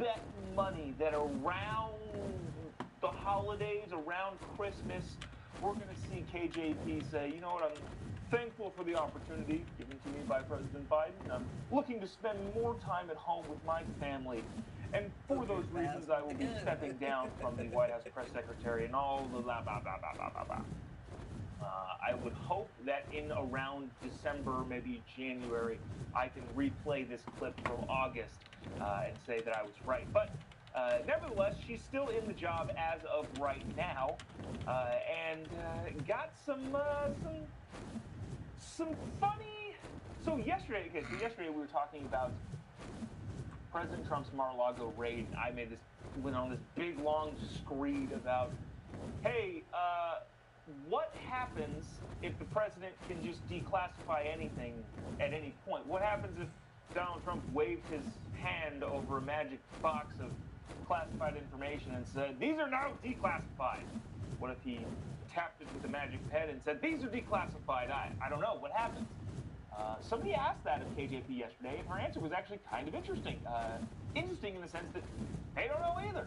bet money that around the holidays, around Christmas, we're going to see KJP say, you know what, I'm thankful for the opportunity given to me by President Biden. I'm looking to spend more time at home with my family. And for those reasons, I will be stepping down from the White House press secretary and all the blah, blah, blah, blah, blah, blah, blah. I would hope that in around December, maybe January, I can replay this clip from August and say that I was right. But nevertheless, she's still in the job as of right now, and got some funny. So yesterday we were talking about President Trump's Mar-a-Lago raid. I went on this big long screed about, hey, what happens if the president can just declassify anything at any point? What happens if Donald Trump waved his hand over a magic box of classified information and said, these are now declassified? What if he tapped it with a magic pen and said, these are declassified? I don't know. What happens? Somebody asked that of KJP yesterday, and her answer was actually kind of interesting. Interesting in the sense that they don't know either.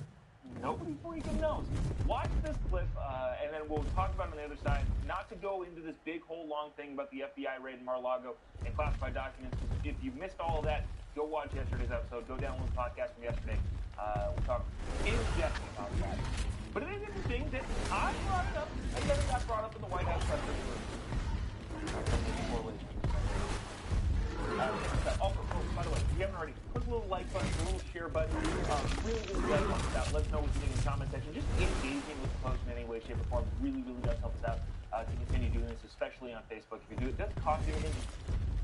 Nobody freaking knows. Watch this clip, and then we'll talk about it on the other side. Not to go into this big whole long thing about the FBI raid in Mar-a-Lago and classified documents. If you missed all of that, go watch yesterday's episode. Go download the podcast from yesterday. We'll talk in depth about that. But it is interesting that I brought it up, and then it got brought up in the White House press correlation. Also, by the way, if you haven't already, click the little like button, the little share button. Really does help us out. Let us know what you think in the comment section. Just engaging with the post in any way, shape, or form really does help us out to continue doing this, especially on Facebook. If you do it, doesn't cost you anything.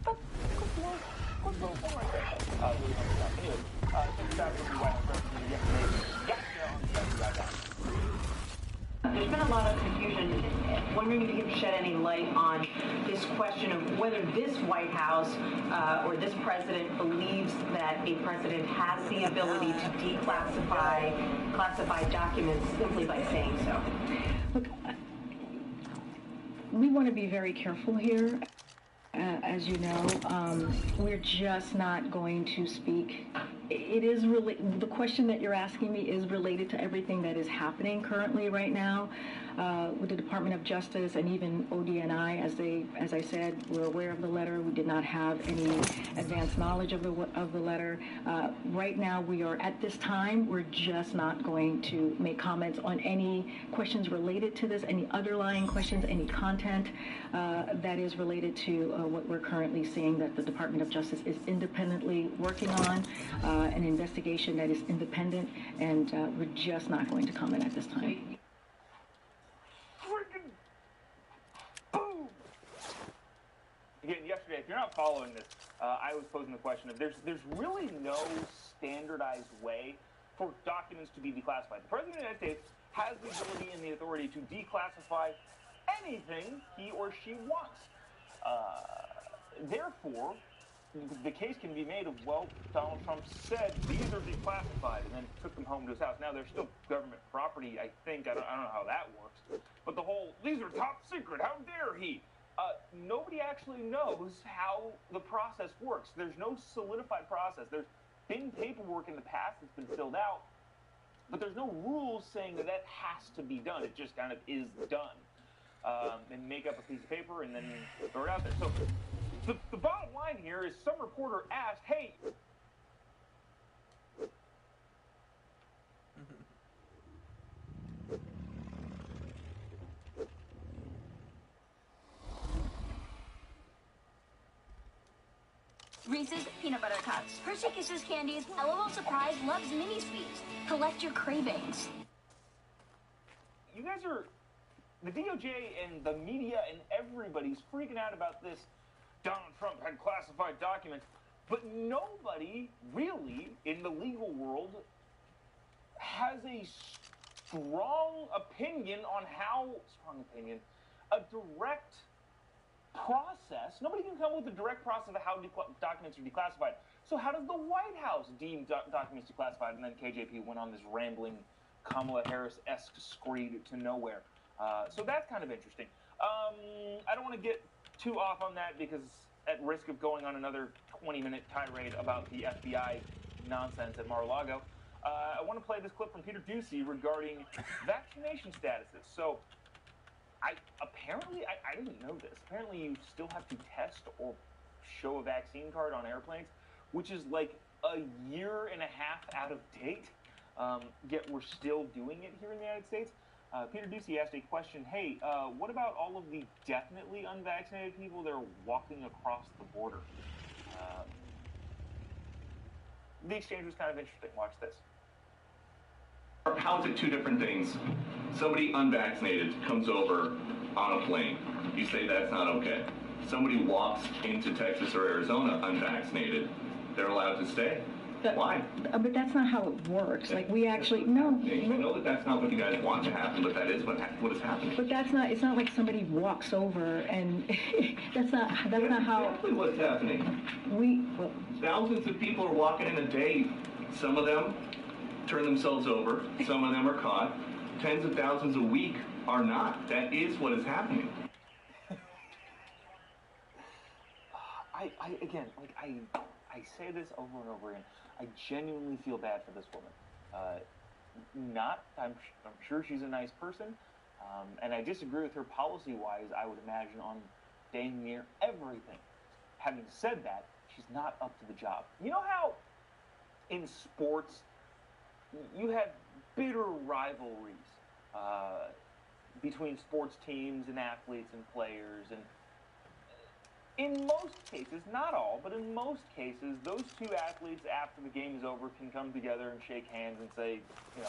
Just click the little thing right there. Really helps us out. Anyway, thanks for the White House press yesterday. Got you on the FBI. There's been a lot of confusion. Wondering if you can shed any light on this question of whether this White House or this president believes that a president has the ability to declassify classified documents simply by saying so. Look, we want to be very careful here. As you know, we're just not going to speak. It is really, the question that you're asking me is related to everything that is happening currently right now with the Department of Justice and even ODNI. As I said, we're aware of the letter. We did not have any advanced knowledge of the letter. Right now, we are at this time, we're just not going to make comments on any questions related to this, any underlying questions, any content that is related to what we're currently seeing that the Department of Justice is independently working on, an investigation that is independent, and we're just not going to comment at this time. Freaking boom! Again, yesterday, if you're not following this, I was posing the question of there's really no standardized way for documents to be declassified. The President of the United States has the ability and the authority to declassify anything he or she wants. Therefore, the case can be made of, well, Donald Trump said these are declassified and then took them home to his house. Now, they're still government property, I think. I don't know how that works. But the whole, these are top secret, how dare he? Nobody actually knows how the process works. There's no solidified process. There's been paperwork in the past that's been filled out, but there's no rules saying that that has to be done. It just kind of is done. And make up a piece of paper and then throw it out there. So the bottom line here is some reporter asked, hey, Reese's Peanut Butter Cups, Hershey Kisses candies, LOL Surprise loves mini sweets. Collect your cravings. You guys are, the DOJ and the media and everybody's freaking out about this. Donald Trump had classified documents, but nobody really in the legal world has a strong opinion on how, a direct process. Nobody can come with a direct process of how documents are declassified. So how does the White House deem documents declassified? And then KJP went on this rambling Kamala Harris-esque screed to nowhere. So that's kind of interesting. I don't want to get too off on that because at risk of going on another 20-minute tirade about the FBI nonsense at Mar-a-Lago. I want to play this clip from Peter Ducey regarding vaccination statuses. So, I didn't know this. Apparently, you still have to test or show a vaccine card on airplanes, which is like a year and a half out of date. Yet we're still doing it here in the United States. Peter Ducey asked a question, hey, what about all of the definitely unvaccinated people that are walking across the border? The exchange was kind of interesting. Watch this. How is it two different things? Somebody unvaccinated comes over on a plane. You say that's not okay. Somebody walks into Texas or Arizona unvaccinated. They're allowed to stay. Why? But that's not how it works. Like, we actually, no. I know that that's not what you guys want to happen, but that is what is happening. But that's not, it's not like somebody walks over and that's not how. Exactly what's happening. Thousands of people are walking in a day. Some of them turn themselves over. Some of them are caught. Tens of thousands a week are not. That is what is happening. I say this over and over again. I genuinely feel bad for this woman. I'm sure she's a nice person, and I disagree with her policy-wise, I would imagine, on dang near everything. Having said that, she's not up to the job. You know how in sports you have bitter rivalries between sports teams and athletes and players, and in most cases, not all, but in most cases, those two athletes, after the game is over, can come together and shake hands and say, you know,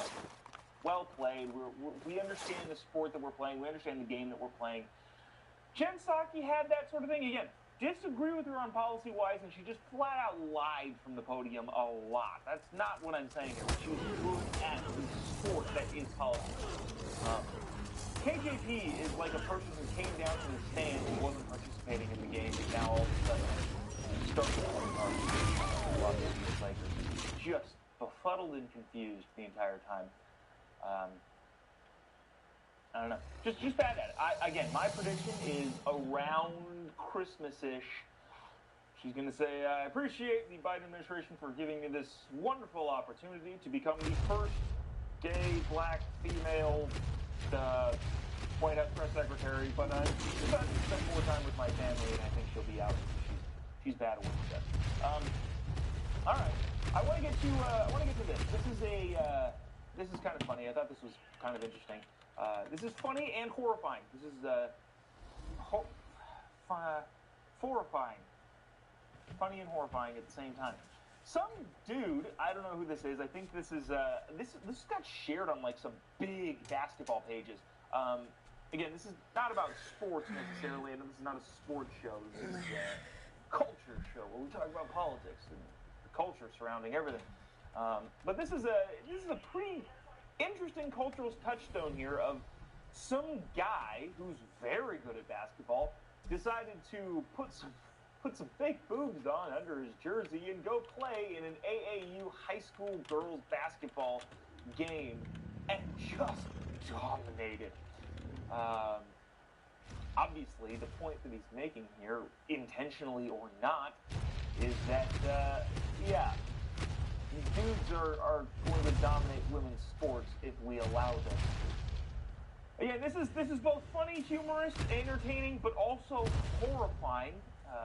well played. We understand the sport that we're playing. We understand the game that we're playing. Jen Psaki had that sort of thing. Again, disagree with her on policy-wise, and she just flat out lied from the podium a lot. That's not what I'm saying here. She was good at the sport that is politics. KJP is like a person who came down from the stands and wasn't participating in the game, and now all of a sudden starts to play cards. Los Angeles Lakers, just befuddled and confused the entire time. I don't know. Just bad at it. Again, my prediction is around Christmas-ish. She's going to say, I appreciate the Biden administration for giving me this wonderful opportunity to become the first gay, black, female White House press secretary, but I decided to spend more time with my family, and I think she'll be out. She's bad at what she does. All right, I want to get to this. This is kind of funny. I thought this was kind of interesting. This is funny and horrifying. This is horrifying, funny and horrifying at the same time. Some dude, I don't know who this is. I think this is this got shared on like some big basketball pages. Again, this is not about sports necessarily, and this is not a sports show. This is a culture show where we talk about politics and the culture surrounding everything. But this is a pretty interesting cultural touchstone here of some guy who's very good at basketball decided to put some fake boobs on under his jersey and go play in an AAU high school girls basketball game and just dominated. Obviously, the point that he's making here, intentionally or not, is that, dudes are going to dominate women's sports if we allow them. Again, this is both funny, humorous, entertaining, but also horrifying.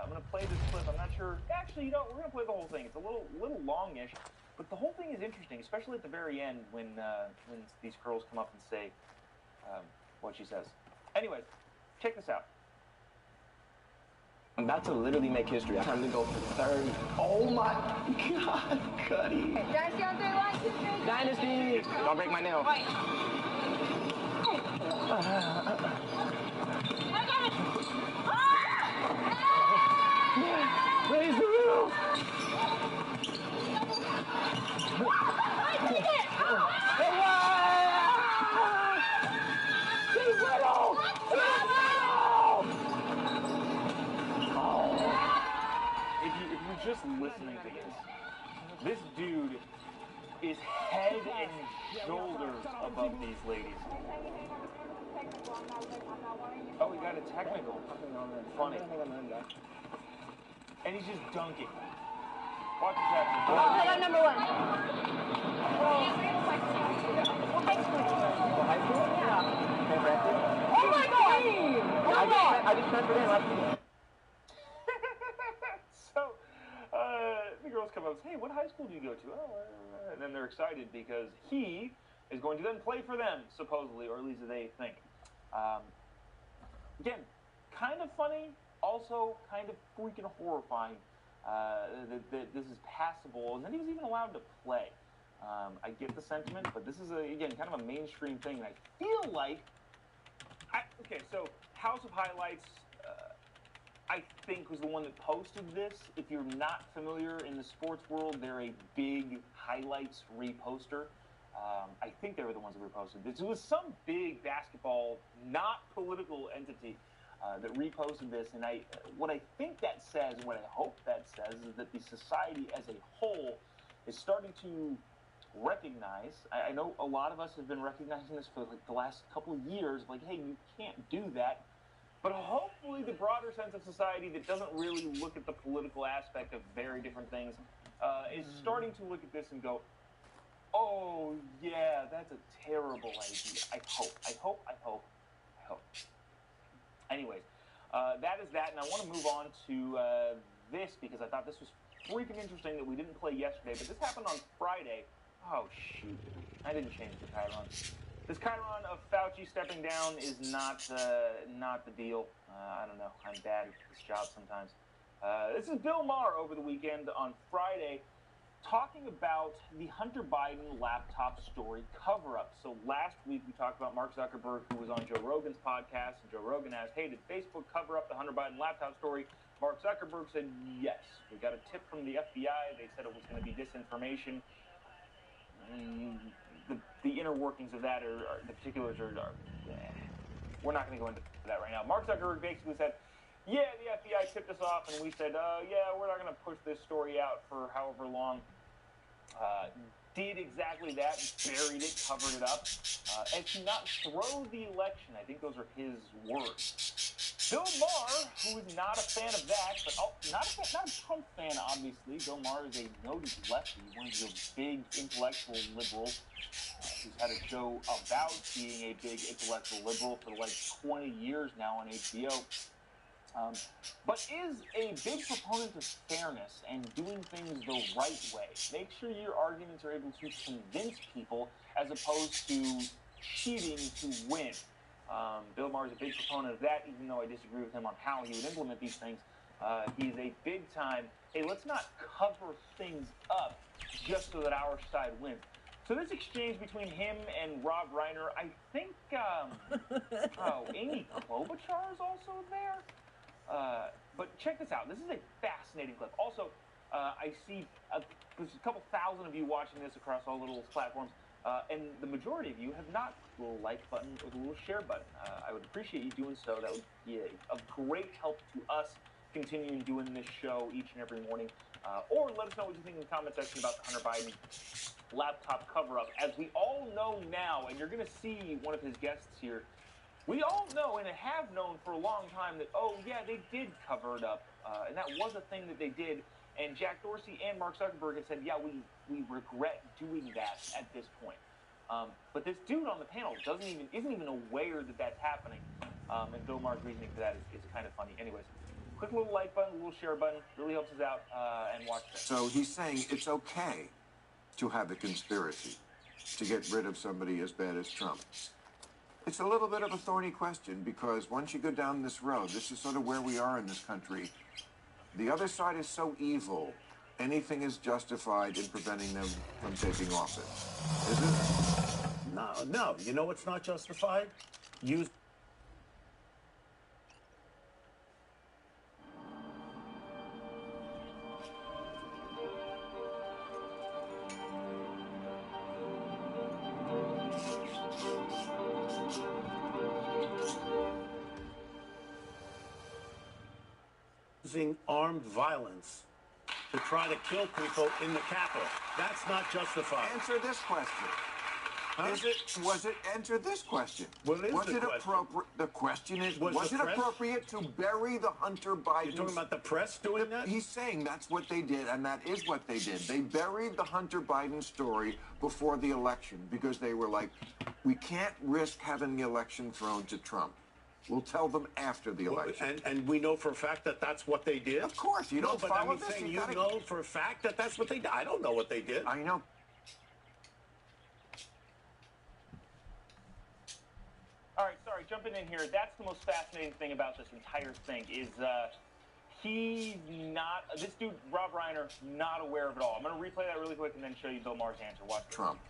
I'm going to play this clip. I'm not sure. Actually, you know, we're going to play the whole thing. It's a little longish, but the whole thing is interesting, especially at the very end when these girls come up and say what she says. Anyways, check this out. I'm about to literally make history. Time to go for 30. Oh my God, Cuddy. Dynasty on 3, 1, 2, 3. Dynasty! Don't break my nail. Right. Raise the roof! I did it! She's little! If you're just listening to this dude is head and shoulders above these ladies. Oh, he got a technical. Funny. And he's just dunking. Watch the catch. Number 1. it's not for them. So, the girls come up and say, hey, what high school do you go to? Oh, and then they're excited because he is going to then play for them, supposedly, or at least they think. Again, kind of funny, also kind of freaking horrifying that this is passable, and then he was even allowed to play. I get the sentiment, but this is, again, kind of a mainstream thing, and I feel like... Okay, so House of Highlights... I think was the one that posted this. If you're not familiar in the sports world, they're a big highlights reposter. I think they were the ones that reposted this. It was some big basketball, not political entity that reposted this. And what I think that says, and what I hope that says, is that the society as a whole is starting to recognize. I know a lot of us have been recognizing this for like the last couple of years. Like, hey, you can't do that. But hopefully the broader sense of society that doesn't really look at the political aspect of very different things is starting to look at this and go, oh, yeah, that's a terrible idea. I hope. Anyways, that is that, and I want to move on to this because I thought this was freaking interesting that we didn't play yesterday, but this happened on Friday. Oh, shoot. I didn't change the Chiron. This Chiron of Fauci stepping down is not the deal. I don't know. I'm bad at this job sometimes. This is Bill Maher over the weekend on Friday talking about the Hunter Biden laptop story cover-up. So last week we talked about Mark Zuckerberg, who was on Joe Rogan's podcast, and Joe Rogan asked, hey, did Facebook cover up the Hunter Biden laptop story? Mark Zuckerberg said, yes. We got a tip from the FBI. They said it was going to be disinformation. The inner workings of that, or the particulars are we're not going to go into that right now. Mark Zuckerberg basically said, yeah, the FBI tipped us off, and we said, yeah, we're not going to push this story out for however long. Did exactly that, buried it, covered it up, and to not throw the election. I think those are his words. Bill Maher, who is not a fan of that, but not a Trump fan, obviously. Bill Maher is a noted lefty, one of the big intellectual liberals who's had a show about being a big intellectual liberal for like 20 years now on HBO. But is a big proponent of fairness and doing things the right way. Make sure your arguments are able to convince people as opposed to cheating to win. Bill Maher is a big proponent of that, even though I disagree with him on how he would implement these things. He's a big time, hey, let's not cover things up just so that our side wins. So this exchange between him and Rob Reiner, I think, Amy Klobuchar is also there. But check this out. This is a fascinating clip. Also, I see there's a couple thousand of you watching this across all the little platforms, and the majority of you have not the little like button or the little share button. I would appreciate you doing so. That would be a great help to us continuing doing this show each and every morning. Or let us know what you think in the comment section about the Hunter Biden laptop cover-up. As we all know now, and you're going to see one of his guests here, we all know and have known for a long time that, oh, yeah, they did cover it up. And that was a thing that they did. And Jack Dorsey and Mark Zuckerberg have said, yeah, we regret doing that at this point. But this dude on the panel isn't even aware that that's happening. And Bill Maher's reasoning for that is kind of funny. Anyways, quick little like button, little share button, really helps us out. And watch this. So he's saying it's okay to have a conspiracy to get rid of somebody as bad as Trump. It's a little bit of a thorny question because once you go down this road, this is sort of where we are in this country. The other side is so evil, anything is justified in preventing them from taking office. Is it? No. You know what's not justified? Using armed violence to try to kill people in the Capitol. That's not justified. Answer this question. Huh? Answer this question. What is was the it question? appropriate? The question is, Was was the it press? appropriate to bury the Hunter Biden? You're talking about the press doing that? He's saying that's what they did, and that is what they did. They buried the Hunter Biden story before the election because they were like, we can't risk having the election thrown to Trump. We'll tell them after the election. And we know for a fact that that's what they did? Of course, you don't but follow I'm this. saying you know for a fact that that's what they did. I don't know what they did. I know. All right, sorry, jumping in here. That's the most fascinating thing about this entire thing is this dude, Rob Reiner, not aware of it all. I'm going to replay that really quick and then show you Bill Maher's answer. Watch this. Trump.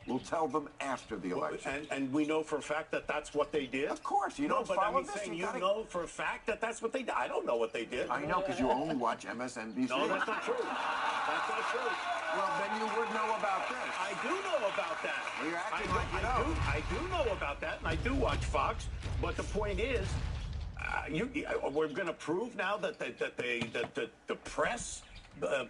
We'll tell them after the election. And we know for a fact that that's what they did? Of course, you don't follow this. Saying you know for a fact that that's what they did. I don't know what they did. I know, because you only watch MSNBC. No, that's not true. That's not true. Well, then you would know about this. I do know about that. Well, you're acting like you know. I do know about that, and I do watch Fox. But the point is, we're going to prove now that the press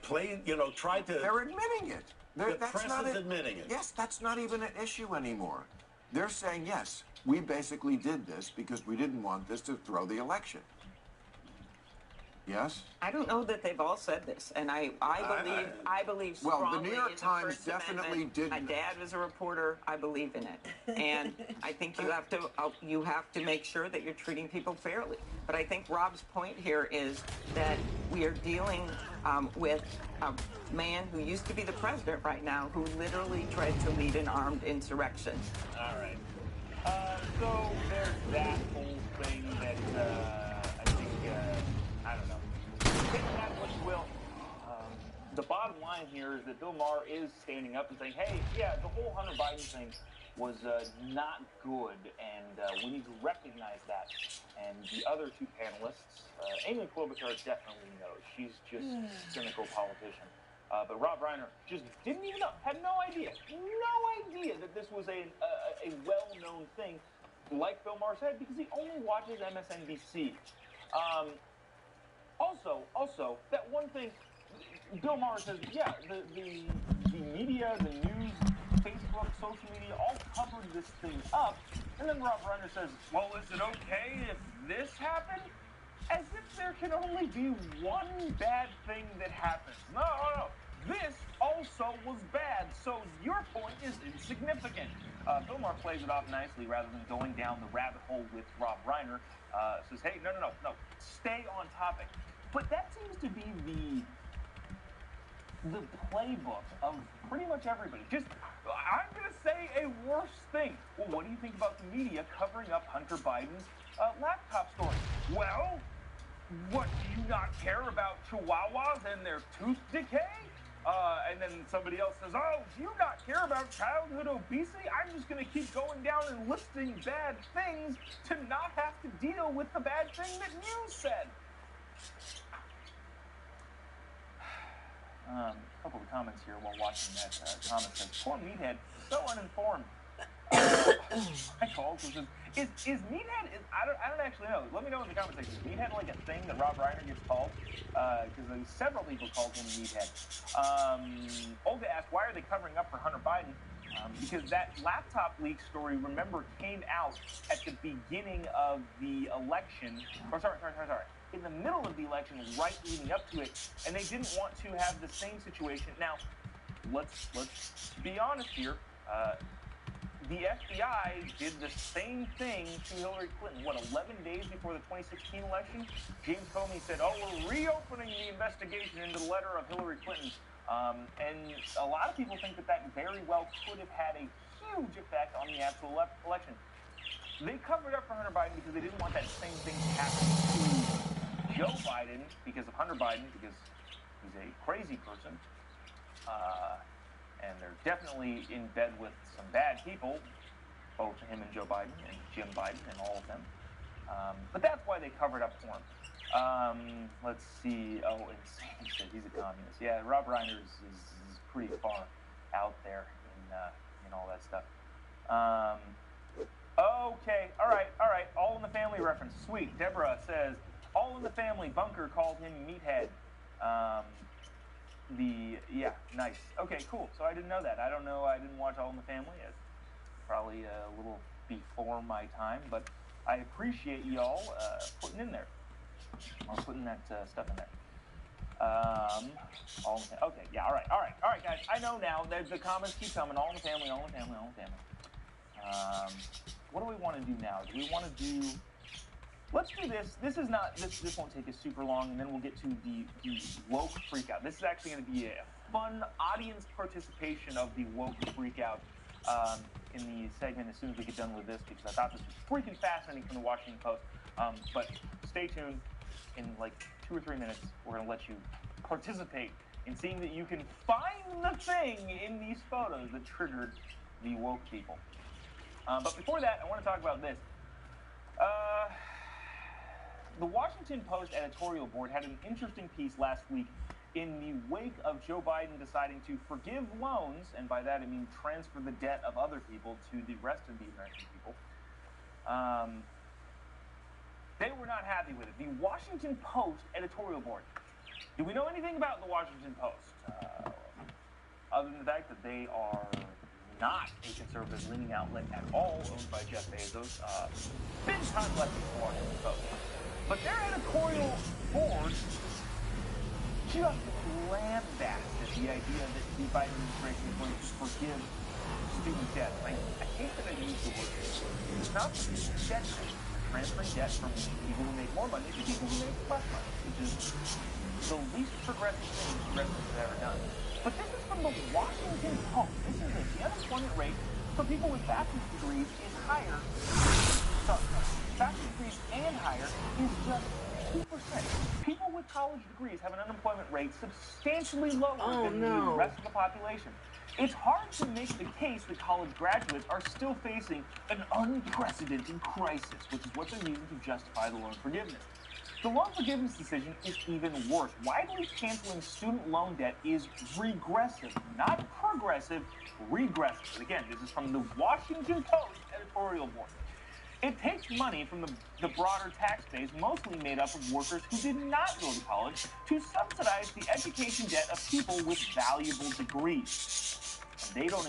tried to. They're admitting it. The press is admitting it. Yes, that's not even an issue anymore. They're saying, yes, we basically did this because we didn't want this to throw the election. Yes? I don't know that they've all said this, and I believe strongly well, the New York in the Times First definitely Amendment. didn't. My dad was a reporter. I believe in it, and I think you have to make sure that you're treating people fairly. But I think Rob's point here is that we are dealing with a man who used to be the president right now, who literally tried to lead an armed insurrection. All right. So there's that whole thing that I think I don't know. Take that what you will. The bottom line here is that Bill Maher is standing up and saying, hey, yeah, the whole Hunter Biden thing was not good, and we need to recognize that. And the other two panelists, Amy Klobuchar definitely knows. She's just a cynical politician. But Rob Reiner just didn't even know, had no idea that this was a well-known thing, like Bill Maher said, because he only watches MSNBC. Also, that one thing, Bill Maher says, yeah, the media, the news, Facebook, social media, all covered this thing up. And then Rob Reiner says, well, is it okay if this happened? As if there can only be one bad thing that happens. No. This also was bad, so your point is insignificant. Bill Maher plays it off nicely rather than going down the rabbit hole with Rob Reiner. Says, hey, no, stay on topic. But that seems to be the playbook of pretty much everybody. Just, I'm going to say a worse thing. Well, what do you think about the media covering up Hunter Biden's laptop story? Well, what, do you not care about chihuahuas and their tooth decay? And then somebody else says, oh, do you not care about childhood obesity? I'm just going to keep going down and listing bad things to not have to deal with the bad thing that you said. A couple of comments here while watching that. Thomas says, poor Meathead, so uninformed. I called, says, is Meathead, I don't actually know. Let me know in the comment section. Is Meathead like a thing that Rob Reiner gets called? Because several people called him Meathead. Olga asked, why are they covering up for Hunter Biden? Because that laptop leak story, remember, came out at the beginning of the election. Sorry. In the middle of the election, right leading up to it, and they didn't want to have the same situation. Now, let's be honest here. The FBI did the same thing to Hillary Clinton. 11 days before the 2016 election? James Comey said, oh, we're reopening the investigation into the letter of Hillary Clinton. And a lot of people think that very well could have had a huge effect on the actual election. They covered up for Hunter Biden because they didn't want that same thing to happen to Joe Biden because of Hunter Biden, because he's a crazy person. And they're definitely in bed with some bad people, both him and Joe Biden and Jim Biden and all of them. But that's why they covered up for him. Let's see. Oh, Insane said he's a communist. Yeah, Rob Reiner is pretty far out there in all that stuff. Okay, all right. All in the Family reference. Sweet. Deborah says, All in the Family, Bunker called him Meathead. Yeah, nice. Okay, cool. So I didn't know that. I don't know. I didn't watch All in the Family. It's probably a little before my time, but I appreciate y'all putting in there. Or putting that stuff in there. Okay, yeah, all right, guys. I know now. The comments keep coming. All in the Family. What do we want to do now? Do we want to do Let's do this. This won't take us super long, and then we'll get to the woke freakout. This is actually going to be a fun audience participation of the woke freakout in the segment as soon as we get done with this, because I thought this was freaking fascinating from the Washington Post. But stay tuned. In like 2 or 3 minutes, we're going to let you participate in seeing that you can find the thing in these photos that triggered the woke people. But before that, I want to talk about this. The Washington Post editorial board had an interesting piece last week in the wake of Joe Biden deciding to forgive loans, and by that I mean transfer the debt of other people to the rest of the American people. They were not happy with it. The Washington Post editorial board. Do we know anything about the Washington Post? Other than the fact that they are not a conservative-leaning outlet at all, owned by Jeff Bezos. Big time left of the Washington Post. But their editorial board just lambasted the idea that the Biden administration is going to forgive student debt. I hate that I use the word. It's not debt. Transferring debt from people who make more money to people who make less money, which is the least progressive thing progressives have ever done. But this is from the Washington Post. This is it. The unemployment rate for people with bachelor's degrees is higher. Bachelor's degrees and higher is just 2%. People with college degrees have an unemployment rate substantially lower than the rest of the population. It's hard to make the case that college graduates are still facing an unprecedented crisis, which is what they're using to justify the loan forgiveness. The loan forgiveness decision is even worse. Widely canceling student loan debt is regressive, not progressive, regressive. And again, this is from the Washington Post editorial board. It takes money from the broader tax base, mostly made up of workers who did not go to college, to subsidize the education debt of people with valuable degrees. And they don't